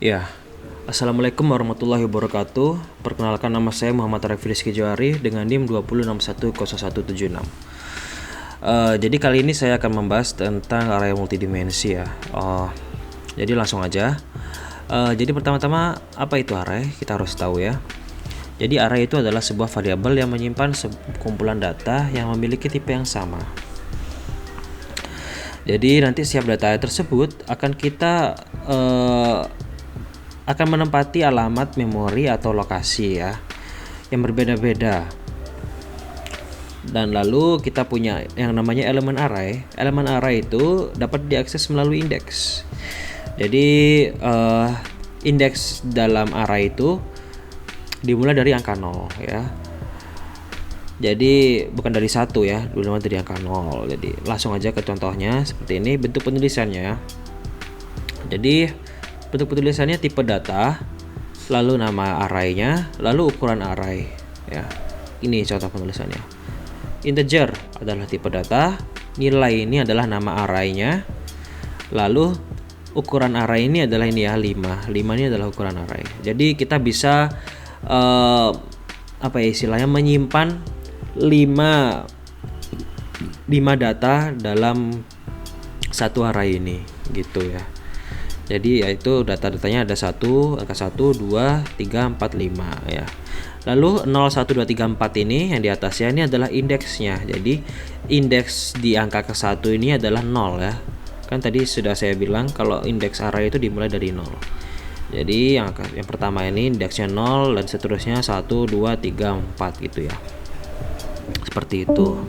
Ya, Assalamualaikum warahmatullahi wabarakatuh. Perkenalkan, nama saya Muhammad Arif Rizky Johari dengan NIM 20610176. Jadi kali ini saya akan membahas tentang array multidimensi ya. Jadi langsung aja. Jadi pertama-tama apa itu array? Kita harus tahu ya. Jadi array itu adalah sebuah variabel yang menyimpan kumpulan data yang memiliki tipe yang sama. Jadi nanti setiap data tersebut akan kita akan menempati alamat memori atau lokasi ya yang berbeda-beda. Dan lalu kita punya yang namanya elemen array. Elemen array itu dapat diakses melalui indeks. Jadi indeks dalam array itu dimulai dari angka 0 ya. Jadi bukan dari 1 ya, dimulai dari angka 0. Jadi langsung aja ke contohnya seperti ini bentuk penulisannya. Jadi bentuk penulisannya tipe data, lalu nama arraynya, lalu ukuran array ya. Ini contoh penulisannya. Integer adalah tipe data, nilai ini adalah nama arraynya, lalu ukuran array ini adalah ini ya 5 ini adalah ukuran array. Jadi kita bisa istilahnya menyimpan 5 data dalam satu array ini gitu ya. Jadi yaitu data-datanya ada 1, angka 1, 2, 3, 4, 5 ya. Lalu 0, 1, 2, 3, 4 ini yang di atasnya ini adalah indeksnya. Jadi indeks di angka ke-1 ini adalah 0 ya. Kan tadi sudah saya bilang kalau indeks array itu dimulai dari 0. Jadi yang pertama ini indeksnya 0 dan seterusnya 1, 2, 3, 4 gitu ya. Seperti itu.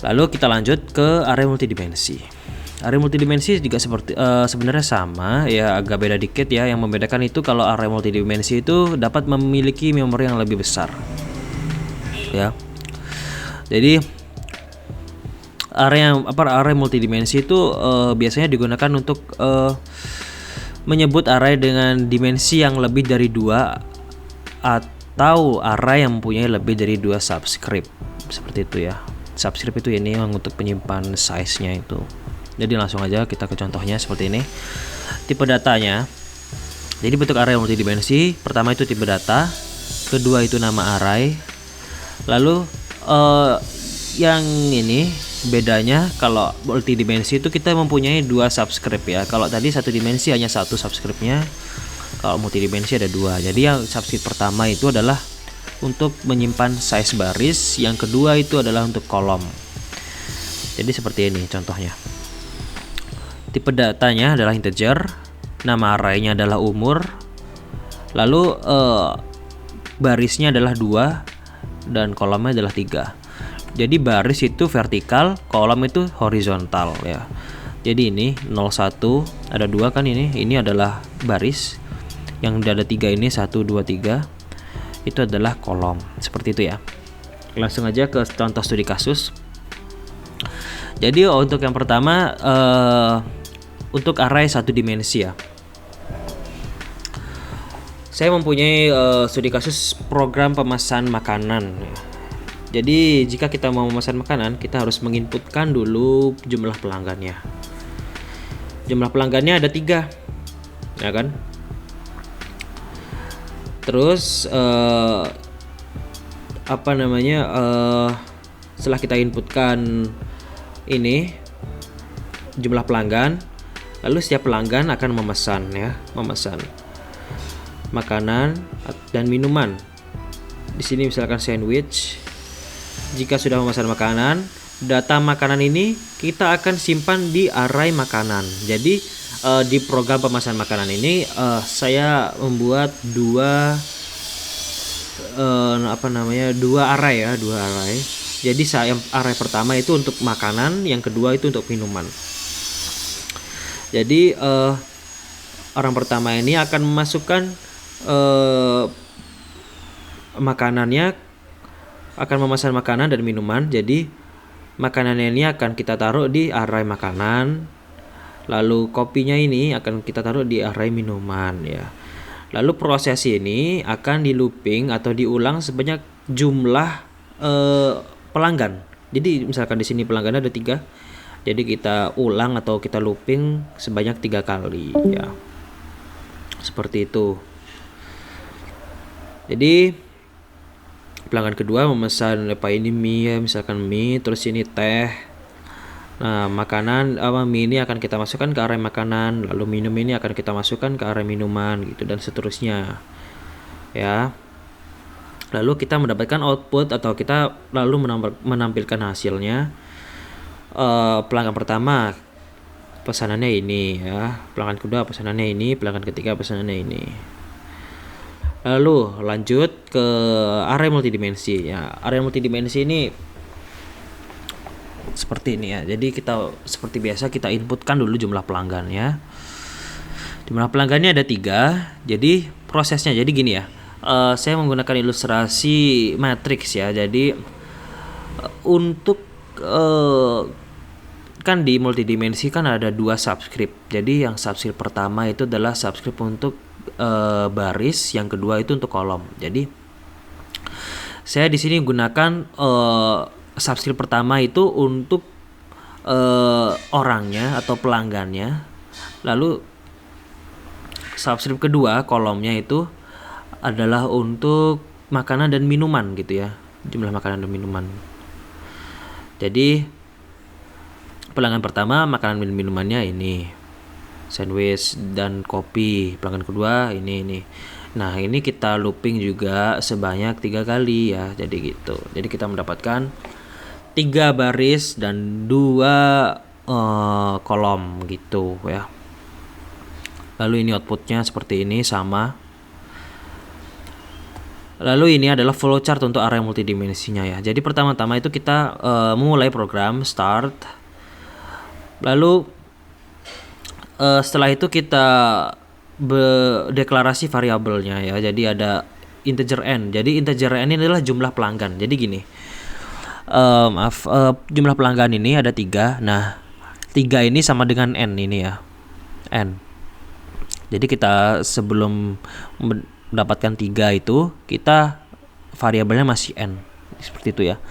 Lalu kita lanjut ke array multidimensi. Array multidimensi juga seperti sebenarnya sama ya, agak beda dikit ya. Yang membedakan itu kalau array multidimensi itu dapat memiliki memori yang lebih besar ya. Jadi array multidimensi itu biasanya digunakan untuk menyebut array dengan dimensi yang lebih dari 2 atau array yang mempunyai lebih dari 2 subscript seperti itu ya. Subscript itu ini yang untuk penyimpan size-nya itu. Jadi langsung aja kita ke contohnya seperti ini. Tipe datanya. Jadi bentuk array multidimensi, pertama itu tipe data, kedua itu nama array. Lalu yang ini bedanya kalau multidimensi itu kita mempunyai 2 subscript ya. Kalau tadi satu dimensi hanya 1 subscriptnya. Kalau multidimensi ada 2. Jadi yang subscript pertama itu adalah untuk menyimpan size baris, yang kedua itu adalah untuk kolom. Jadi seperti ini contohnya. Tipe datanya adalah integer, nama arraynya adalah umur, lalu barisnya adalah 2 dan kolomnya adalah 3. Jadi baris itu vertikal, kolom itu horizontal ya. Jadi ini 01 ada 2 kan ini adalah baris. Yang ada 3 ini 1 2 3 itu adalah kolom. Seperti itu ya. Langsung aja ke contoh studi kasus. Jadi untuk yang pertama untuk array satu dimensi ya. Saya mempunyai studi kasus program pemesan makanan. Jadi jika kita mau memesan makanan, kita harus menginputkan dulu jumlah pelanggannya. Jumlah pelanggannya ada 3, ya kan? Terus setelah kita inputkan ini jumlah pelanggan, lalu setiap pelanggan akan memesan makanan dan minuman. Di sini misalkan sandwich. Jika sudah memesan makanan, data makanan ini kita akan simpan di array makanan. Jadi di program pemesan makanan ini saya membuat dua array ya, 2 array. Jadi yang array pertama itu untuk makanan, yang kedua itu untuk minuman. Jadi orang pertama ini akan memasukkan makanannya, akan memesan makanan dan minuman. Jadi makanannya ini akan kita taruh di array makanan, lalu kopinya ini akan kita taruh di array minuman ya. Lalu proses ini akan di looping atau diulang sebanyak jumlah pelanggan. Jadi misalkan di sini pelanggannya ada 3. Jadi kita ulang atau kita looping sebanyak 3 kali ya. seperti itu. Jadi pelanggan kedua memesan ini mie, misalkan mie, terus ini teh. Nah, makanan mie ini akan kita masukkan ke area makanan, lalu minum ini akan kita masukkan ke area minuman gitu, dan seterusnya. Ya. Lalu kita mendapatkan output atau kita lalu menampilkan hasilnya. Pelanggan pertama pesanannya ini ya, pelanggan kedua pesanannya ini, pelanggan ketiga pesanannya ini. Lalu lanjut ke area multidimensi ya. Area multidimensi ini seperti ini ya. Jadi kita seperti biasa kita inputkan dulu jumlah pelanggan ya. Jumlah pelanggannya ada 3. Jadi prosesnya jadi gini ya. Saya menggunakan ilustrasi matriks ya. Jadi untuk kan di multidimensi kan ada 2 subscript. Jadi yang subscript pertama itu adalah subscript untuk baris, yang kedua itu untuk kolom. Jadi saya di sini gunakan subscript pertama itu untuk orangnya atau pelanggannya. Lalu subscript kedua kolomnya itu adalah untuk makanan dan minuman gitu ya, jumlah makanan dan minuman. Jadi pelanggan pertama makanan dan minumannya ini sandwich dan kopi, pelanggan kedua ini. Nah, ini kita looping juga sebanyak 3 kali ya, jadi gitu. Jadi kita mendapatkan 3 baris dan 2 kolom gitu ya. Lalu ini outputnya seperti ini sama. Lalu ini adalah flowchart untuk area multidimensinya ya. Jadi pertama-tama itu kita memulai program start. Lalu setelah itu kita deklarasi variabelnya ya. Jadi ada integer n. Jadi integer n ini adalah jumlah pelanggan. Jadi gini. Jumlah pelanggan ini ada 3. Nah, 3 ini sama dengan n ini ya. N. Jadi kita sebelum mendapatkan 3 itu kita variabelnya masih n seperti itu ya.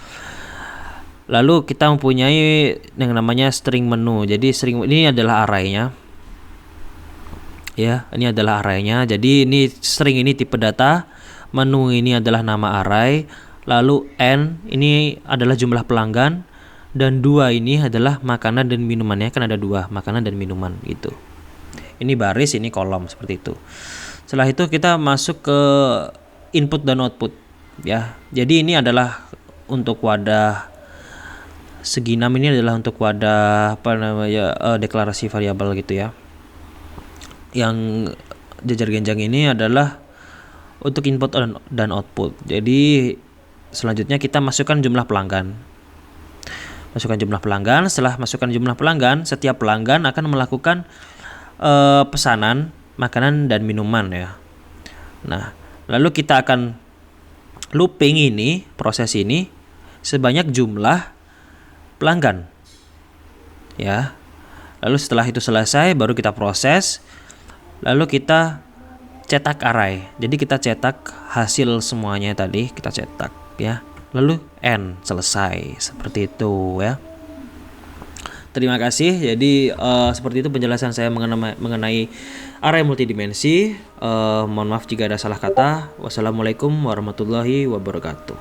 Lalu kita mempunyai yang namanya string menu. Jadi string ini adalah arraynya ya, ini adalah arraynya. Jadi ini string ini tipe data, menu ini adalah nama array, lalu n ini adalah jumlah pelanggan, dan 2 ini adalah makanan dan minumannya, kan ada 2 makanan dan minuman gitu. Ini baris, ini kolom seperti itu. Setelah itu kita masuk ke input dan output ya. Jadi ini adalah untuk wadah segi 6, ini adalah untuk wadah deklarasi variabel gitu ya. Yang jajar genjang ini adalah untuk input dan output. Jadi selanjutnya kita masukkan jumlah pelanggan. Setelah masukkan jumlah pelanggan, setiap pelanggan akan melakukan pesanan makanan dan minuman ya. Nah, lalu kita akan looping ini, proses ini sebanyak jumlah pelanggan ya. Lalu setelah itu selesai baru kita proses, lalu kita cetak array. Jadi kita cetak hasil semuanya tadi, kita cetak ya. Lalu n selesai seperti itu ya. Terima kasih. Jadi seperti itu penjelasan saya mengenai array multidimensi. Mohon maaf jika ada salah kata. Wassalamualaikum warahmatullahi wabarakatuh.